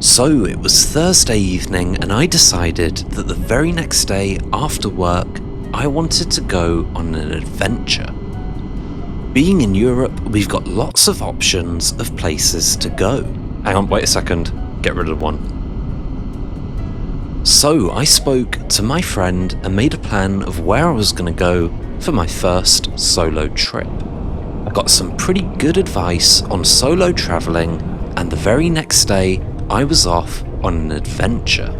So it was Thursday evening and I decided that the very next day after work, I wanted to go on an adventure. Being in Europe, we've got lots of options of places to go. Hang on, wait a second, get rid of one. So I spoke to my friend and made a plan of where I was going to go for my first solo trip. I got some pretty good advice on solo travelling, and the very next day I was off on an adventure.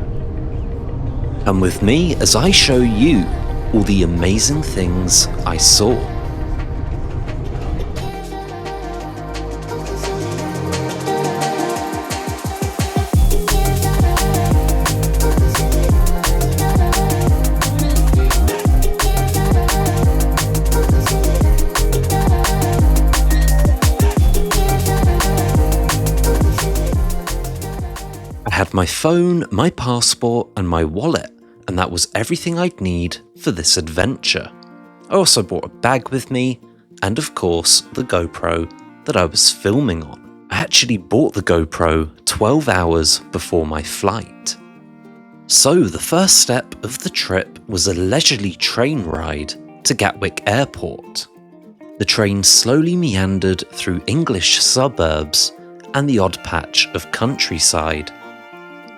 Come with me as I show you all the amazing things I saw. I had my phone, my passport and my wallet, and that was everything I'd need for this adventure. I also brought a bag with me and of course the GoPro that I was filming on. I actually bought the GoPro 12 hours before my flight. So the first step of the trip was a leisurely train ride to Gatwick Airport. The train slowly meandered through English suburbs and the odd patch of countryside.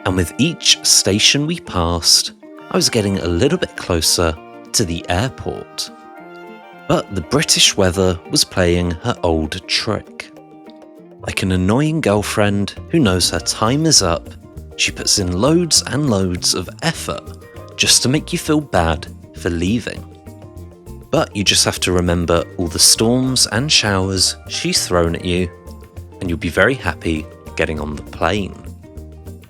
And with each station we passed, I was getting a little bit closer to the airport. But the British weather was playing her old trick. Like an annoying girlfriend who knows her time is up, she puts in loads and loads of effort just to make you feel bad for leaving. But you just have to remember all the storms and showers she's thrown at you, and you'll be very happy getting on the plane.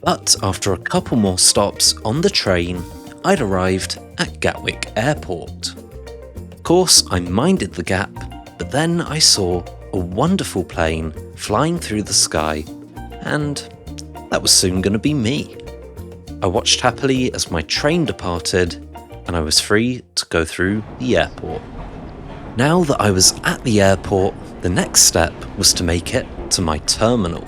But after a couple more stops on the train, I'd arrived at Gatwick Airport. Of course, I minded the gap, but then I saw a wonderful plane flying through the sky, and that was soon going to be me. I watched happily as my train departed, and I was free to go through the airport. Now that I was at the airport, the next step was to make it to my terminal.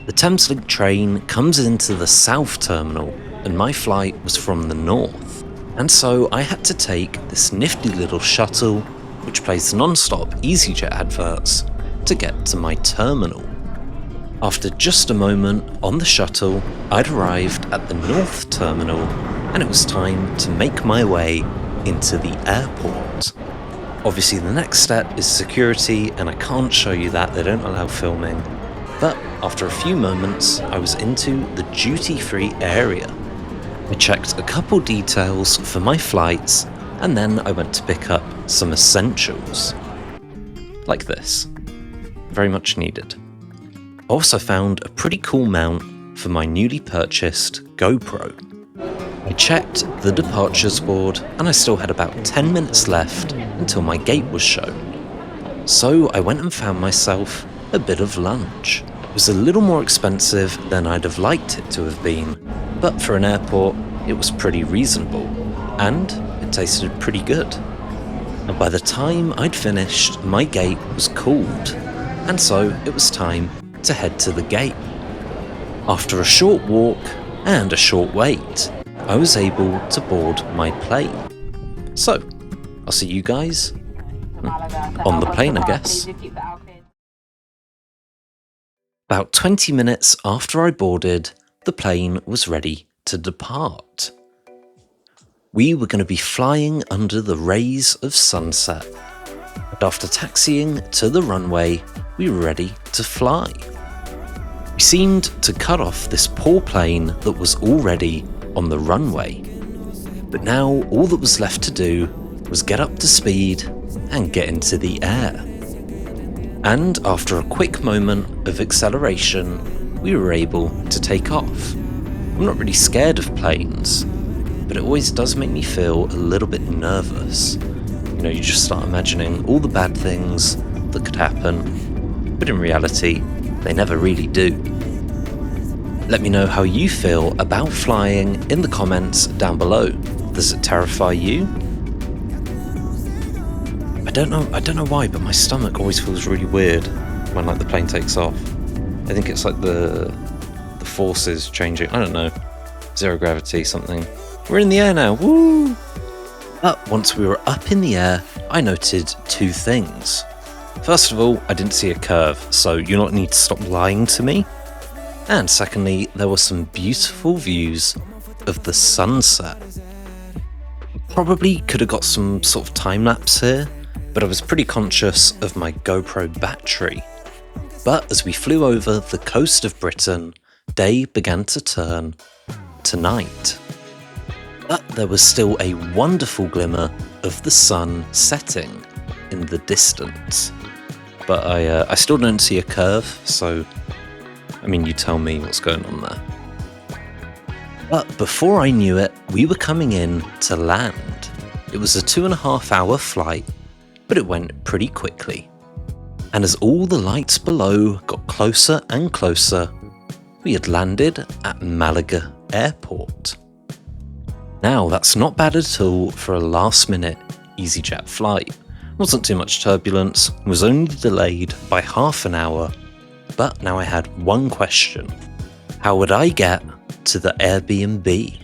The Thameslink train comes into the South Terminal and my flight was from the North, and so I had to take this nifty little shuttle which plays non-stop EasyJet adverts to get to my terminal. After just a moment on the shuttle, I'd arrived at the North Terminal and it was time to make my way into the airport. Obviously the next step is security and I can't show you that, they don't allow filming. But after a few moments, I was into the duty-free area. I checked a couple details for my flights, and then I went to pick up some essentials. Like this. Very much needed. I also found a pretty cool mount for my newly purchased GoPro. I checked the departures board, and I still had about 10 minutes left until my gate was shown. So I went and found myself a bit of lunch. It was a little more expensive than I'd have liked it to have been, but for an airport, it was pretty reasonable, and it tasted pretty good. And by the time I'd finished, my gate was called, and so it was time to head to the gate. After a short walk and a short wait, I was able to board my plane. So, I'll see you guys on the plane, I guess. About 20 minutes after I boarded, the plane was ready to depart. We were going to be flying under the rays of sunset, and after taxiing to the runway, we were ready to fly. We seemed to cut off this poor plane that was already on the runway, but now all that was left to do was get up to speed and get into the air. And after a quick moment of acceleration, we were able to take off. I'm not really scared of planes, but it always does make me feel a little bit nervous. You know, you just start imagining all the bad things that could happen, but in reality, they never really do. Let me know how you feel about flying in the comments down below. Does it terrify you? I don't know why, but my stomach always feels really weird when like the plane takes off. I think it's like the forces changing. I don't know. Zero gravity, something. We're in the air now. Woo! But once we were up in the air, I noted two things. First of all, I didn't see a curve, so you don't need to stop lying to me. And secondly, there were some beautiful views of the sunset. Probably could have got some sort of time lapse here, but I was pretty conscious of my GoPro battery. But as we flew over the coast of Britain, day began to turn to night. But there was still a wonderful glimmer of the sun setting in the distance. But I still don't see a curve, so I mean, you tell me what's going on there. But before I knew it, we were coming in to land. It was a 2.5-hour flight, but it went pretty quickly. And as all the lights below got closer and closer, we had landed at Malaga Airport. Now, that's not bad at all for a last-minute EasyJet flight. Wasn't too much turbulence, was only delayed by half an hour. But now I had one question. How would I get to the Airbnb?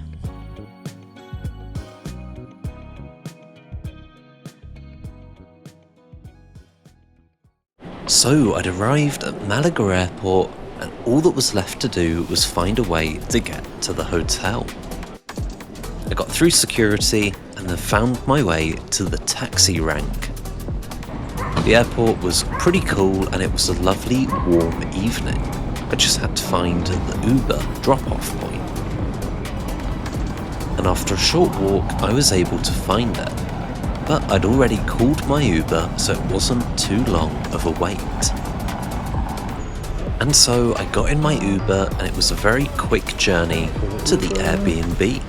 So I'd arrived at Malaga Airport, and all that was left to do was find a way to get to the hotel. I got through security and then found my way to the taxi rank. The airport was pretty cool and it was a lovely warm evening. I just had to find the Uber drop-off point. And after a short walk I was able to find it. But I'd already called my Uber, so it wasn't too long of a wait. And so I got in my Uber and it was a very quick journey to the Airbnb.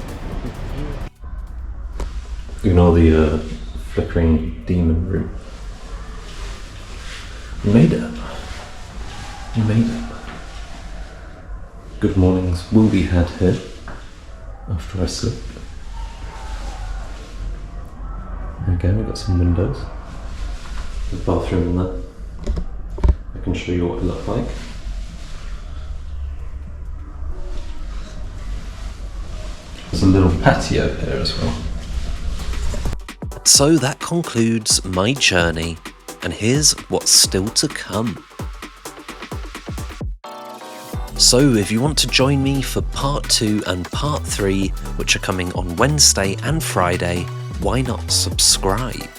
Ignore the flickering demon room. You made it. You made it. Good mornings will be had here after I sleep. Again, we've got some windows. There's a bathroom in there. I can show you what it looked like. There's a little patio here as well. So that concludes my journey, and here's what's still to come. So if you want to join me for part 2 and part 3, which are coming on Wednesday and Friday, why not subscribe?